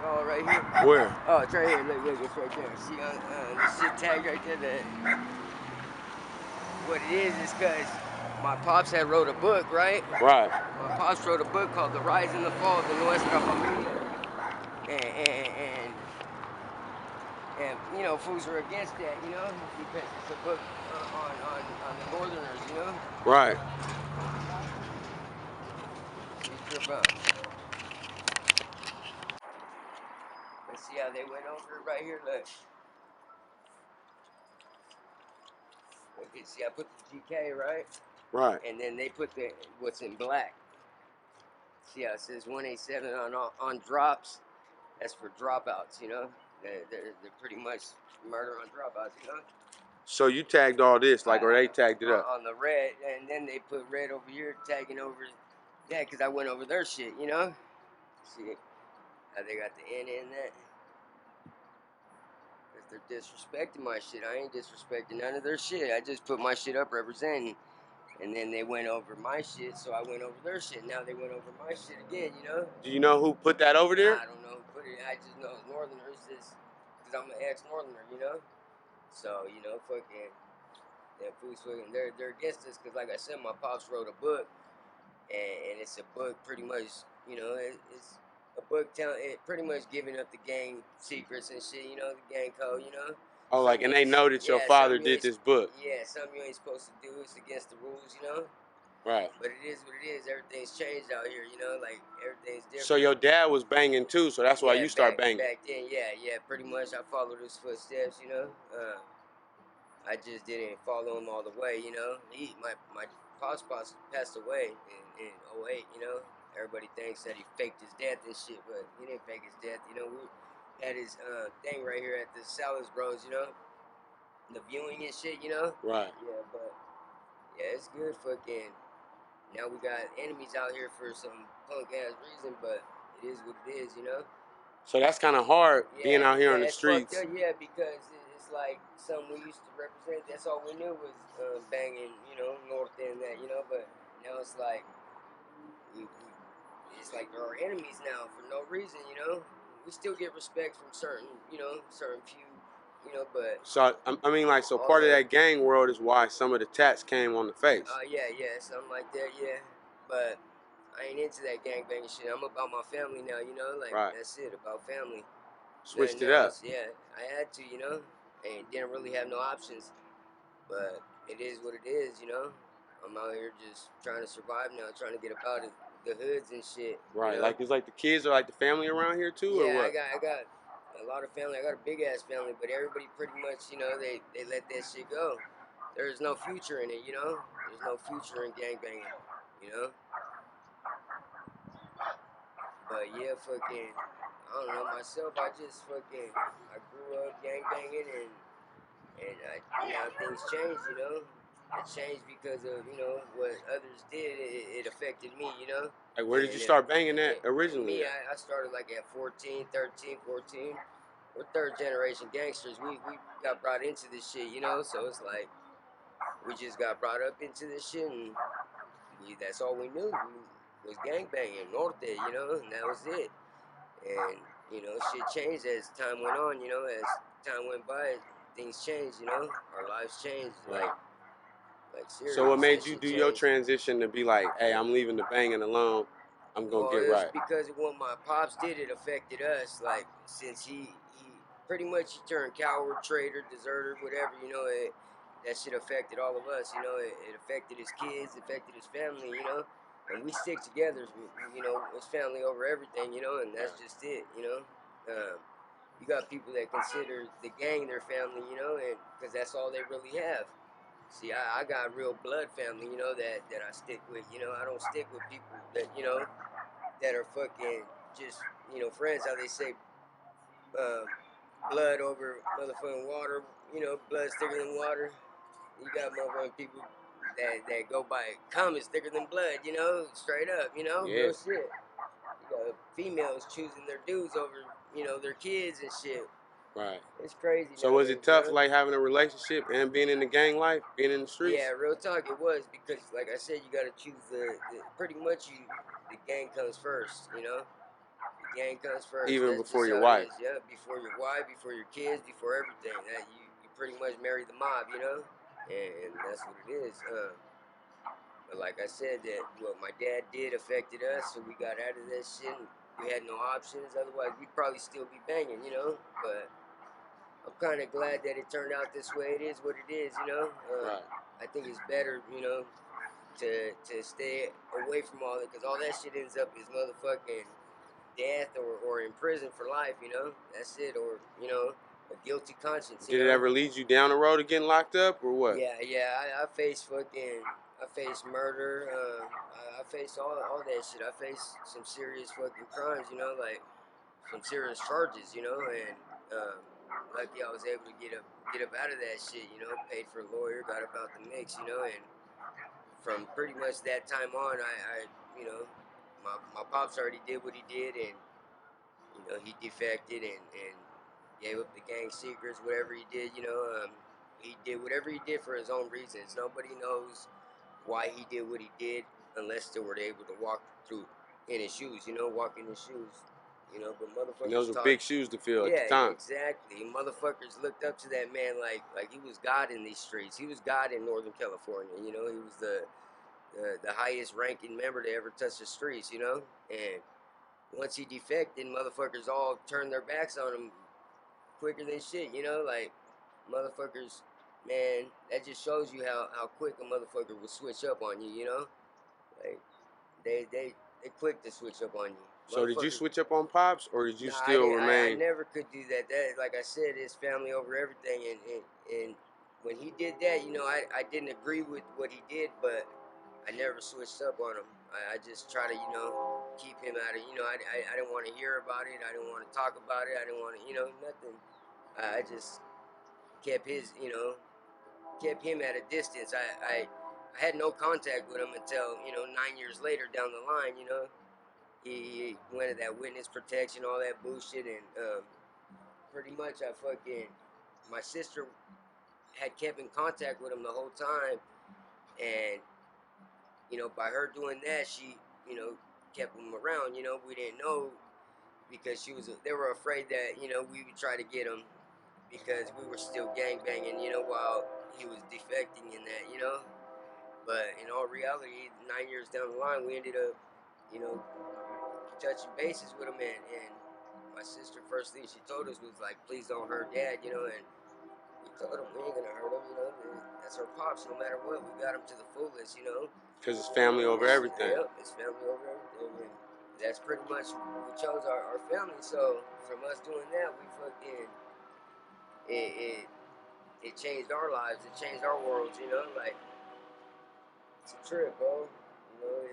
Oh, right here. Where? Oh, it's right here. Look, it's right there. See, this shit tag right there. What it is because my pops had wrote a book, right? Right. My pops wrote a book called The Rise and the Fall of the Nuestra Familia. And, and you know, fools are against that, you know, because it's a book on the Northerners, you know. Right. Let's see how they went over it right here. Look. Okay, see, I put the GK, right? Right. And then they put what's in black. See how it says 187 on drops? That's for dropouts, you know? They're pretty much murder on dropouts, you know? So you tagged all this, like, or they tagged it up? On the red, and then they put red over here, tagging over that, because I went over their shit, you know? See how they got the N in that? Because they're disrespecting my shit. I ain't disrespecting none of their shit. I just put my shit up representing. And then they went over my shit, so I went over their shit. Now they went over my shit again, you know? Do you know who put that over there? I don't know who put it. I just know it's Northerners, just because I'm an ex-Northerner, you know? So, you know, fucking, that fools fucking, they're against us because, like I said, my pops wrote a book, and it's a book pretty much, you know, it's a book telling, it pretty much giving up the gang secrets and shit, you know, the gang code, you know? Oh, like, and they know that your father did this book. Yeah, something you ain't supposed to do. It's against the rules, you know? Right. But it is what it is. Everything's changed out here, you know? Like, everything's different. So your dad was banging too, so that's why you start banging. Back then, yeah, pretty much I followed his footsteps, you know? I just didn't follow him all the way, you know? My pops passed away in '08, you know? Everybody thinks that he faked his death and shit, but he didn't fake his death, you know? We had his thing right here at the Salas Bros, you know? The viewing and shit, you know? Right. Yeah, but yeah, it's good fucking. Now we got enemies out here for some punk ass reason, but it is what it is, you know? So that's kind of hard being out here on the streets. Fucked up, yeah, because it's like something we used to represent. That's all we knew was banging, you know, North and that, you know? But now it's like, it's like there are enemies now for no reason, you know? We still get respect from certain, you know, certain few, you know, but... So, I mean, like, so part of that gang world is why some of the tats came on the face. Yeah, something like that, yeah. But I ain't into that gangbanging shit. I'm about my family now, you know? Like, right. That's it, about family. Switched it up. Yeah, I had to, you know? And didn't really have no options. But it is what it is, you know? I'm out here just trying to survive now, trying to get up out of the hoods and shit. Right, you know? like it's like the kids are like the family around here too, or what? I got a lot of family. I got a big ass family, but everybody pretty much, you know, they let that shit go. There's no future in it, you know? There's no future in gangbanging, you know? But yeah, fucking, I don't know, myself, I just fucking, I grew up gangbanging and now things changed, you know? It changed because of, you know, what others did. It affected me, you know? Like, where did you start banging that originally? Me, I started like at 14, 13, 14. We're third generation gangsters. We got brought into this shit, you know? So it's like, we just got brought up into this shit and that's all we knew. We was gangbanging, Norte, you know? And that was it. And, you know, shit changed as time went on, you know? As time went by, things changed, you know? Our lives changed, like seriously. So what made you do your transition to be like, hey, I'm leaving the banging alone, I'm gonna get right? Because of what my pops did, it affected us. Like, since he pretty much he turned coward, traitor, deserter, whatever, you know, that shit affected all of us, you know? It affected his kids, affected his family, you know? And we stick together, you know, it's family over everything, you know, and that's just it, you know? You got people that consider the gang their family, you know, and because that's all they really have. See, I got real blood family, you know, that I stick with. You know, I don't stick with people that, you know, that are fucking just, you know, friends, how they say, blood over motherfucking water, you know, blood's thicker than water. You got motherfucking people that go by comments thicker than blood, you know, straight up, you know, real shit. You got females choosing their dudes over, you know, their kids and shit. Right. It's crazy. So was it tough, like having a relationship and being in the gang life, being in the streets? Yeah, real talk, it was because, like I said, you got to choose the pretty much the gang comes first, you know. Gang comes first. Even That's before just your how it wife. is. Yeah, before your wife, before your kids, before everything. That you pretty much marry the mob, you know, and that's what it is. But like I said, that what my dad did affected us, so we got out of that shit. And we had no options. Otherwise, we'd probably still be banging, you know. But I'm kind of glad that it turned out this way. It is what it is, you know. Right. I think it's better, you know, to stay away from all that, because all that shit ends up is motherfucking death or in prison for life, you know. That's it, or you know, a guilty conscience, you Did it know. ever lead you down the road of getting locked up or what? Yeah. I face I face murder. I face all that shit. I face some serious fucking crimes, you know, like some serious charges, you know, and lucky I was able to get up out of that shit, you know. Paid for a lawyer, got up out the mix, you know, and from pretty much that time on, I you know, my pops already did what he did, and you know, he defected and gave up the gang secrets, whatever he did, you know. He did whatever he did for his own reasons. Nobody knows why he did what he did unless they were able to walk through in his shoes, you know, walk in his shoes, you know. But And those motherfuckers were taught, big shoes to fill at the yeah, time. exactly. Motherfuckers looked up to that man like he was God in these streets. He was God in Northern California, you know. He was the highest ranking member to ever touch the streets, you know. And once he defected, motherfuckers all turned their backs on him quicker than shit, you know, like motherfuckers, man, that just shows you how quick a motherfucker will switch up on you, you know? Like they quick to switch up on you. So did you Motherfuckers. switch up on Pops or did you Nah, still I remain? never could do that. That, like I said, it's family over everything, and when he did that, you know, I didn't agree with what he did, but I never switched up on him. I just try to, you know, keep him out of, you know, I didn't want to hear about it. I didn't want to talk about it. I didn't want to, you know, nothing. I just kept his, you know, kept him at a distance. I had no contact with him until, you know, 9 years later down the line, you know. He went to that witness protection, all that bullshit, and pretty much my sister had kept in contact with him the whole time, and you know, by her doing that, she, you know, kept him around. You know, we didn't know because they were afraid that, you know, we would try to get him because we were still gang banging, you know, while he was defecting in that, you know. But in all reality, 9 years down the line, we ended up, you know, touching bases with him, and my sister, first thing she told us was like, please don't hurt dad, you know. And we told him we ain't gonna hurt him, you know. That's our pops. No matter what, we got him to the fullest, you know. Because it's family over everything. Yep, it's family over everything, and that's pretty much we chose our family. So from us doing that, we fucking it it changed our lives. It changed our worlds, you know. Like it's a trip, bro. You know,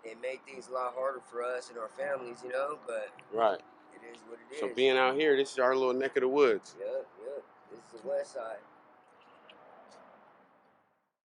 it made things a lot harder for us and our families, you know. But Right. it is what it So is. being out here, this is our little neck of the woods. Yep. This is the West Side.